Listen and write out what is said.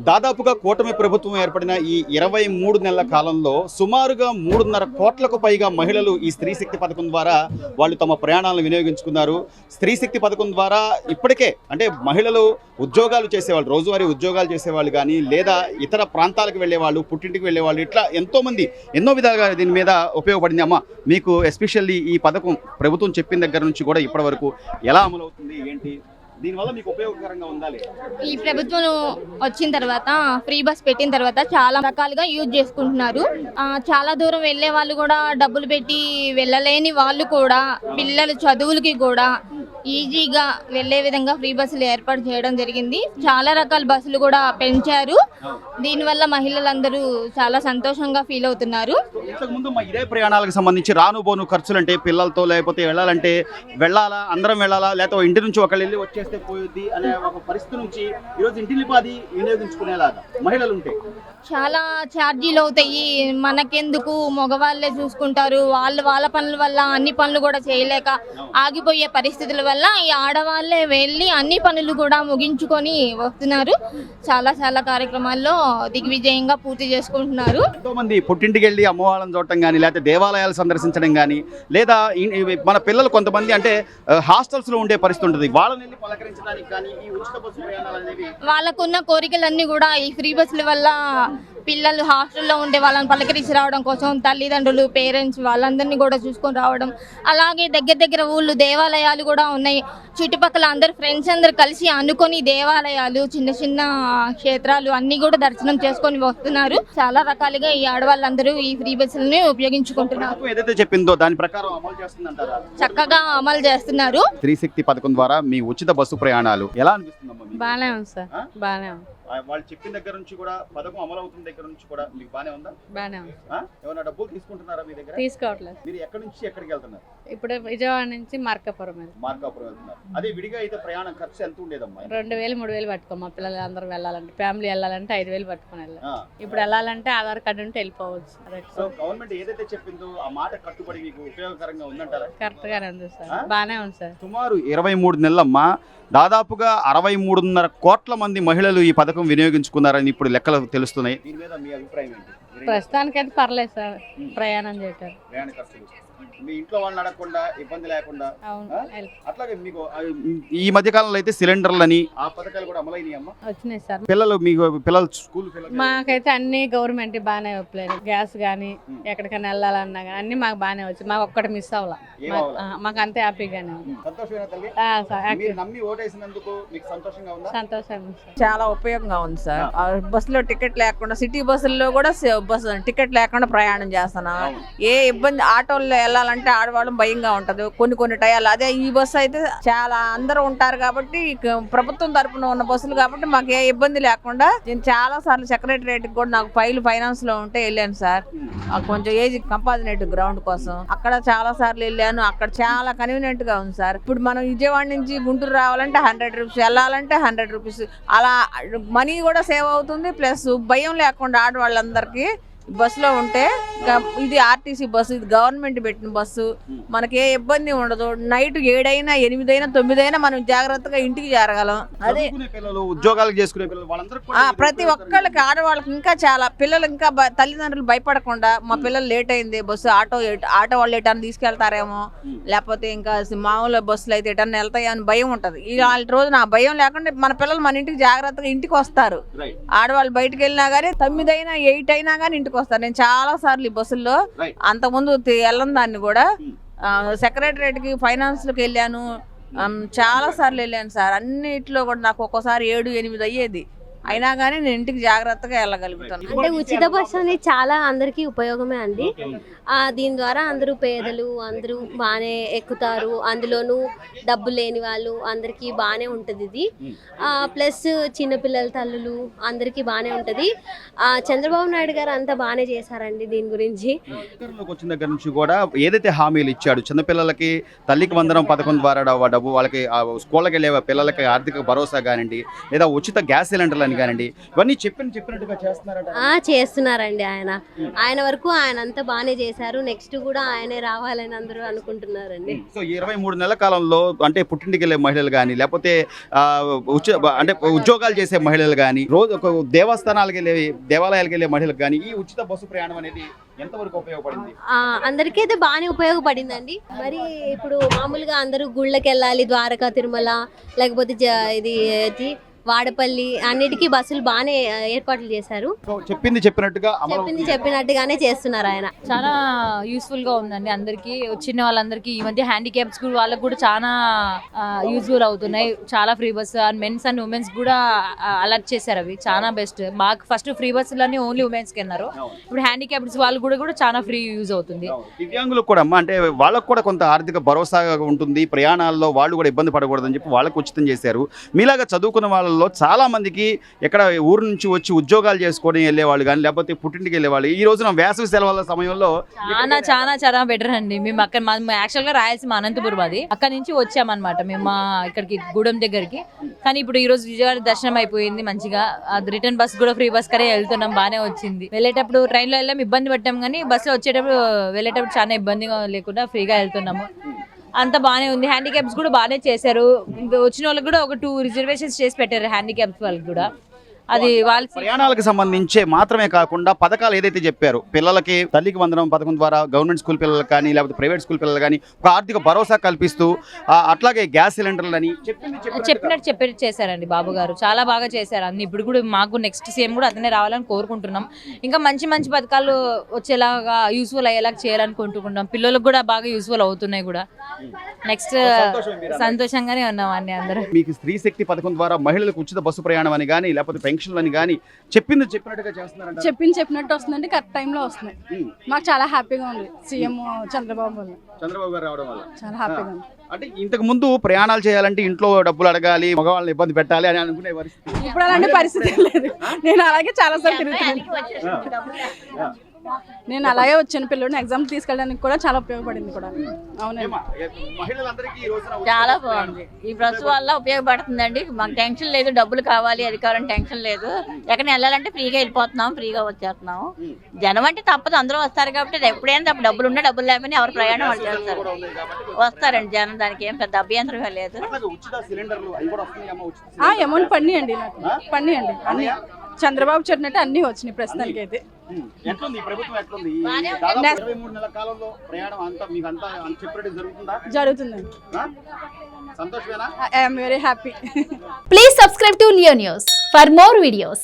దాదాపుగా కూటమి ప్రభుత్వం ఏర్పడిన ఈ 23 నెలల కాలంలో సుమారుగా 3.5 కోట్లకు పైగా మహిళలు ఈ స్త్రీ శక్తి పథకం ద్వారా వాళ్ళు తమ ప్రయాణాలను వినియోగించుకున్నారు. స్త్రీ శక్తి పథకం ద్వారా ఇప్పటికే అంటే మహిళలు ఉద్యోగాలు చేసేవాళ్ళు, రోజువారీ ఉద్యోగాలు చేసేవాళ్ళు కానీ లేదా ఇతర ప్రాంతాలకు వెళ్ళేవాళ్ళు, పుట్టింటికి వెళ్ళేవాళ్ళు, ఇట్లా ఎంతోమంది ఎన్నో విధాలుగా దీని మీద ఉపయోగపడింది. అమ్మ, మీకు ఎస్పెషల్లీ ఈ పథకం ప్రభుత్వం చెప్పిన దగ్గర నుంచి కూడా ఇప్పటి వరకు ఎలా అమలవుతుంది, ఏంటి, దీనివల్ల మీకు ఉపయోగకరంగా ఉండాలి? ఈ ప్రభుత్వం వచ్చిన తర్వాత ఫ్రీ బస్ పెట్టిన తర్వాత చాలా రకాలుగా యూజ్ చేసుకుంటున్నారు. చాలా దూరం వెళ్ళే వాళ్ళు కూడా డబ్బులు పెట్టి వెళ్ళలేని వాళ్ళు కూడా పిల్లల చదువులకి కూడా ఈజీగా వెళ్ళే విధంగా ఫ్రీ బస్సులు ఏర్పాటు చేయడం జరిగింది. చాలా రకాల బస్సులు కూడా పెంచారు. దీనివల్ల మహిళలందరూ చాలా సంతోషంగా ఫీల్ అవుతున్నారు. ఇంతకుముందు ఇదే ప్రయాణాలకు సంబంధించి రానుబోను ఖర్చులు అంటే పిల్లలతో లేకపోతే వెళ్ళాలంటే వెళ్ళాలా, అందరం వెళ్ళాలా, లేకపోతే ఇంటి నుంచి ఒకళ్ళు వెళ్ళి వచ్చేస్తే పోయిద్ది అనే ఒక పరిస్థితి నుంచి ఈరోజు ఇంటిల్లిపాది వినియోగించుకునేలాగా మహిళలు ఉంటే చాలా ఛార్జీలు అవుతాయి, మనకెందుకు మగవాళ్ళే చూసుకుంటారు, వాళ్ళ పనుల వల్ల అన్ని పనులు కూడా చేయలేక ఆగిపోయే పరిస్థితుల వల్ల ఈ ఆడవాళ్ళే వెళ్ళి అన్ని పనులు కూడా ముగించుకొని వస్తున్నారు. చాలా చాలా కార్యక్రమాల్లో దిగ్విజయంగా పూర్తి చేసుకుంటున్నారు. ఎంతో మంది పుట్టింటికి వెళ్ళి అమ్మవాళ్ళని చూడటం కానీ లేకపోతే దేవాలయాలు సందర్శించడం కానీ లేదా మన పిల్లలు కొంతమంది అంటే హాస్టల్స్ లో ఉండే పరిస్థితి ఉంటుంది, వాళ్ళని వెళ్ళి పలకరించడానికి కానీ ఈ ఉచిత బస్సు ప్రయాణాలు అనేవి వాళ్ళకున్న కోరికలన్నీ కూడా ఈ ఫ్రీ బస్సుల వల్ల పిల్లలు హాస్టల్లో ఉండే వాళ్ళని పలకరించి రావడం కోసం తల్లిదండ్రులు, పేరెంట్స్ వాళ్ళందరినీ కూడా చూసుకొని రావడం, అలాగే దగ్గర ఊళ్ళు దేవాలయాలు కూడా ఉన్నాయి. చుట్టుపక్కల అందరు ఫ్రెండ్స్ అందరు కలిసి అనుకొని దేవాలయాలు, చిన్న చిన్న క్షేత్రాలు అన్ని కూడా దర్శనం చేసుకొని వస్తున్నారు. చాలా రకాలుగా ఈ ఆడవాళ్ళందరూ ఈ ఫ్రీ బస్సులని ఉపయోగించుకుంటున్నారు. ఏదైతే చెప్పిందో దాని ప్రకారం అమలు చేస్తుందంటారా? చక్కగా అమలు చేస్తున్నారు. స్త్రీ శక్తి పథకం ద్వారా మీ ఉచిత బస్సు ప్రయాణాలు ఎలా అనిపిస్తుందమ్మా? బాగానే ఉంది సార్, బాగానే ఉంది. వాళ్ళు చెప్పిన దగ్గర నుంచి కూడా పథకం అమలు అవుతున్న దగ్గర నుంచి కూడా మీకు బాగానే ఉందా? బాగానే ఉంది. ఏమైనా డబ్బులు తీసుకుంటున్నారా మీ దగ్గర? తీసుకోవట్లేదు. మీరు ఎక్కడి నుంచి ఎక్కడికి వెళ్తున్నారు? ఇప్పుడు విజయవాడ నుంచి మార్కాపురం మార్కాపురం వెళ్తున్నారు. అదే విడిగా అయితే ప్రయాణం ఖర్చు ఎంత ఉండేదమ్మా? 2000-3000 పట్టుకోం. మా పిల్లలు అందరూ వెళ్ళాలంటే, ఫ్యామిలీ వెళ్ళాలంటే 5000 పట్టుకొని వెళ్ళాలి. ఇప్పుడు వెళ్ళాలంటే ఆధార్ కార్డు ఉంటే వెళ్ళిపోవచ్చు. సో గవర్నమెంట్ ఏదైతే చెప్పిందో ఆ మాట కట్టుబడి మీకు ఉపయోగకరంగా ఉందంటారా? కరెక్ట్ గానే ఉంది సార్, బాగానే ఉంది సార్. సుమారు 23 నెలలమ్మా, దాదాపుగా 63.5 కోట్ల మంది మహిళలు ఈ పథకం వినియోగించుకున్నారని ఇప్పుడు లెక్కలు తెలుస్తున్నాయి. దీని మీద మీ అభిప్రాయం ఏంటి? ప్రస్తుతానికైతే పర్లేదు సార్, ప్రయాణం చేయటం. ప్రయాణ ఖర్చులు మీ ఇంట్లో వాళ్ళని అడగకుండా ఇబ్బంది లేకుండా. అట్లాగే మీకు ఈ మధ్య కాలంలో అయితే సిలిండర్లని ఆ పథకాలు కూడా అమలైనవి అమ్మా? వచ్చినాయి సార్. పిల్లలు స్కూల్ మాకైతే అన్ని గవర్నమెంట్ బాగానే ఒప్పలేదు. గ్యాస్ కానీ ఎక్కడికైనా వెళ్ళాలన్నా కానీ అన్ని మాకు బాగానే వచ్చి, మాకు ఒక్కటి మిస్ అవ్వాల. మాకు అంతే హ్యాపీగానే ఉంది. సంతోషం. చాలా ఉపయోగంగా ఉంది సార్. బస్సులో టికెట్ లేకుండా, సిటీ బస్సుల్లో కూడా టికెట్ లేకుండా ప్రయాణం చేస్తున్నాం. ఏ ఇబ్బంది, ఆటోల్లో వెళ్ళాలంటే ఆడవాళ్ళం భయంగా ఉంటది కొన్ని టయాలు. అదే ఈ బస్సు అయితే చాలా అందరూ ఉంటారు కాబట్టి, ప్రభుత్వం తరపున ఉన్న బస్సులు కాబట్టి మాకు ఏ ఇబ్బంది లేకుండా నేను చాలా సార్లు సెక్రటరియట్ కూడా నాకు ఫైనాన్స్ లో ఉంటే వెళ్ళాను సార్. కొంచెం ఏజ్ కంపాజినేట్ గ్రౌండ్ కోసం అక్కడ చాలా సార్లు వెళ్ళాను. అక్కడ చాలా కన్వీనియంట్ గా ఉంది సార్. ఇప్పుడు మనం విజయవాడ నుంచి గుంటూరు రావాలంటే 100 రూపీస్, వెళ్ళాలంటే 100 రూపీస్. అలా మనీ కూడా సేవ్ అవుతుంది. ప్లస్ భయం లేకుండా ఆడవాళ్ళందరికీ బస్సులో ఉంటే. ఇది ఆర్టీసీ బస్సు, ఇది గవర్నమెంట్ పెట్టిన బస్సు, మనకి ఏ ఇబ్బంది ఉండదు. నైట్ 7 అయినా 8 అయినా 9 అయినా మనం జాగ్రత్తగా ఇంటికి చేరగలం. అదే ఉద్యోగాలు చేసుకునే ప్రతి ఒక్కళ్ళకి, ఆడవాళ్ళకి ఇంకా చాలా పిల్లలు ఇంకా తల్లిదండ్రులు భయపడకుండా మా పిల్లలు లేట్ అయింది బస్సు, ఆటో వాళ్ళు ఎటన్నా తీసుకెళ్తారేమో, లేకపోతే ఇంకా మామూలు బస్సులు అయితే ఎటన్నా వెళ్తాయో అని భయం ఉంటది. ఇవాళ రోజు నా భయం లేకుండా మన పిల్లలు మన ఇంటికి జాగ్రత్తగా ఇంటికి వస్తారు. ఆడవాళ్ళు బయటకు వెళ్ళినా కానీ 9 అయినా 8 అయినా కానీ ఇంటికి వస్తారు. నేను చాలా సార్లు ఈ బస్సుల్లో అంతకుముందు వెళ్ళను దాన్ని కూడా సెక్రటరియట్ కి ఫైనాన్స్ లోకి వెళ్ళాను. చాలా సార్లు వెళ్ళాను సార్. అన్నిట్లో కూడా నాకు ఒక్కోసారి 7-8 అయ్యేది. అయినా కానీ నేను ఇంటికి జాగ్రత్తగా వెళ్ళగలుగుతాను. అంటే ఉచిత బస్సు అనేది చాలా అందరికీ ఉపయోగమే అండి. దీని ద్వారా అందరూ పేదలు అందరూ బాగానే ఎక్కుతారు. అందులోనూ డబ్బు లేని వాళ్ళు అందరికీ బాగానే ఉంటుంది ఇది. ప్లస్ చిన్నపిల్లల తల్లులు అందరికీ బాగానే ఉంటుంది. చంద్రబాబు నాయుడు గారు అంతా బాగానే చేశారండి దీని గురించి. వచ్చిన దగ్గర నుంచి కూడా ఏదైతే హామీలు ఇచ్చాడు, చిన్నపిల్లలకి తల్లికి వందనం పథకం ద్వారా డబ్బు, వాళ్ళకి స్కూళ్ళకి వెళ్ళే పిల్లలకి ఆర్థిక భరోసా కానివ్వండి, లేదా ఉచిత గ్యాస్ సిలిండర్లు అని కానివ్వండి, ఇవన్నీ చెప్పినట్టుగా చేస్తున్నారట. చేస్తున్నారండి. ఆయన వరకు ఆయన అంతా బాగానే చేశారు. నెక్స్ట్ కూడా ఆయనే రావాలని అందరూ అనుకుంటున్నారండి. సో 23 నెలల కాలంలో అంటే పుట్టింటికి వెళ్ళే మహిళలు కానీ, లేకపోతే అంటే ఉద్యోగాలు చేసే మహిళలు కానీ, రోజు ఒక దేవాలయాలకు వెళ్ళే మహిళలకు కానీ ఈ ఉచిత బస్సు ప్రయాణం అనేది ఎంతవరకు ఉపయోగపడింది? అందరికీ అయితే బాగానే ఉపయోగపడిందండి. మరి ఇప్పుడు మామూలుగా అందరూ గుళ్ళకి వెళ్ళాలి, ద్వారకా, తిరుమల, లేకపోతే ఇది వాడపల్లి, అన్నిటికీ బస్సులు బాగానే ఏర్పాట్లు చేశారు. చెప్పినట్టుగానే చేస్తున్నారు ఆయన. చాలా యూస్ఫుల్ గా ఉందండి అందరికి, వచ్చిన వాళ్ళందరికీ. ఈ మధ్య హ్యాండిక్యాప్స్ వాళ్ళకి కూడా చాలా యూస్ఫుల్ అవుతున్నాయి. చాలా free bus and men's and women's కూడా అలర్ట్ చేశారు. అవి చాలా బెస్ట్. మాకు ఫస్ట్ ఫ్రీ బస్సులన్నీ ఓన్లీ ఉమెన్స్ కి అన్నారు, ఇప్పుడు హ్యాండిక్యాప్స్ వాళ్ళు కూడా చాలా ఫ్రీ యూజ్ అవుతుంది. దివ్యాంగులకు కూడా అమ్మా, అంటే వాళ్ళకు కూడా కొంత ఆర్థిక భరోసాగా ఉంటుంది, ప్రయాణాల్లో వాళ్ళు కూడా ఇబ్బంది పడకూడదని చెప్పి వాళ్ళకు ఉచితం చేశారు. మీలాగా చదువుకున్న వాళ్ళలో చాలా మందికి ఎక్కడ ఊరు నుంచి వచ్చి ఉద్యోగాలు చేసుకొని వెళ్ళేవాళ్ళు కానీ, లేకపోతే పుట్టింటికి వెళ్ళేవాళ్ళు ఈ రోజున వేసవి సెలవుల సమయంలో చాలా బెటర్ అండి. మేము అక్కడ యాక్చువల్ గా రాయలసీమ అనంతపురం, అది అక్కడ నుంచి వచ్చామన్నమాట మేము ఇక్కడికి గూడెం దగ్గరికి. కానీ ఇప్పుడు ఈ రోజు విజయవాడ దర్శనం అయిపోయింది మంచిగా. అది రిటర్న్ బస్ కూడా ఫ్రీ బస్ కరే వెళ్తున్నాం, బాగానే వచ్చింది. వెళ్ళేటప్పుడు ట్రైన్ లో వెళ్ళాం, ఇబ్బంది పట్టాం, కానీ బస్సులో వచ్చేటప్పుడు వెళ్ళేటప్పుడు చాలా ఇబ్బందిగా లేకుండా ఫ్రీగా వెళ్తున్నాము. అంత బాగానే ఉంది. హ్యాండిక్యాప్స్ కూడా బాగానే చేశారు. వచ్చిన వాళ్ళకి కూడా ఒక 2 రిజర్వేషన్స్ చేసి పెట్టారు హ్యాండిక్యాప్స్ వాళ్ళకి కూడా. అది వాళ్ళ ప్రయాణాలకు సంబంధించే మాత్రమే కాకుండా పథకాలు ఏదైతే చెప్పారు, పిల్లలకి తల్లికి వందనం పథకం ద్వారా గవర్నమెంట్ స్కూల్ పిల్లలు కానీ, లేకపోతే ప్రైవేట్ స్కూల్ పిల్లలు కానీ ఒక ఆర్థిక భరోసా కల్పిస్తూ, అట్లాగే గ్యాస్ సిలిండర్లు అని చెప్పినట్టు చేశారండి బాబు గారు. చాలా బాగా చేశారు అన్ని. ఇప్పుడు కూడా మాకు నెక్స్ట్ సీఎం కూడా అతనే రావాలని కోరుకుంటున్నాం. ఇంకా మంచి పథకాలు వచ్చేలాగా యూస్ఫుల్ అయ్యేలాగా చేయాలనుకుంటున్నాం. పిల్లలకు కూడా బాగా యూస్ఫుల్ అవుతున్నాయి కూడా. నెక్స్ట్ సంతోషంగానే ఉన్నాం అన్ని అందరూ. మీకు స్త్రీ శక్తి పథకం ద్వారా మహిళలకు ఉచిత బస్సు ప్రయాణం అని కానీ, లేకపోతే పెన్షన్లని కానీ చెప్పినట్టుగా చేస్తున్నారంట. చెప్పినట్టు వస్తుందండి, కరెక్ట్ టైంలో వస్తున్నాయి. మాకు చాలా హ్యాపీగా ఉంది సీఎం చంద్రబాబు గారు రావడం వల్ల. చాలా హ్యాపీగా ఉంది. అంటే ఇంతకు ముందు ప్రయాణాలు చేయాలంటే ఇంట్లో డబ్బులు అడగాలి, మగవాళ్ళని ఇబ్బంది పెట్టాలి అని అనుకునే పరిస్థితి. ఇప్పుడు అలాంటి పరిస్థితి లేదు. నేను అలాగే చాలాసార్లు తిరుగుతున్నాను. నేను అలాగే వచ్చాను. పిల్లల్ని ఎగ్జామ్ తీసుకెళ్ళడానికి కూడా చాలా ఉపయోగపడింది కూడా. అవునండి, చాలా బాగుంది. ఈ బస్సు వల్ల ఉపయోగపడుతుందండి. మాకు టెన్షన్ లేదు, డబ్బులు కావాలి అధికారం టెన్షన్ లేదు. ఎక్కడ వెళ్ళాలంటే ఫ్రీగా వెళ్ళిపోతున్నాం, ఫ్రీగా వచ్చేస్తున్నాము. జనం అంటే తప్పదు, అందరూ వస్తారు కాబట్టి ఎప్పుడైనా తప్ప డబ్బులు ఉన్నా డబ్బులు లేకపోయినా ఎవరు ప్రయాణం వాళ్ళు చేస్తారు, వస్తారండి జనం. దానికి ఏం పెద్ద అభ్యంతరం లేదు. అమౌంట్ పడినాయండి, నాకు పడినాయండి అన్ని. చంద్రబాబు చెప్పినట్టు అన్ని వచ్చినాయి ప్రస్తుతానికి అయితే. జరుగుతుందండి. I'm very happy. Please subscribe to Leo News for more videos.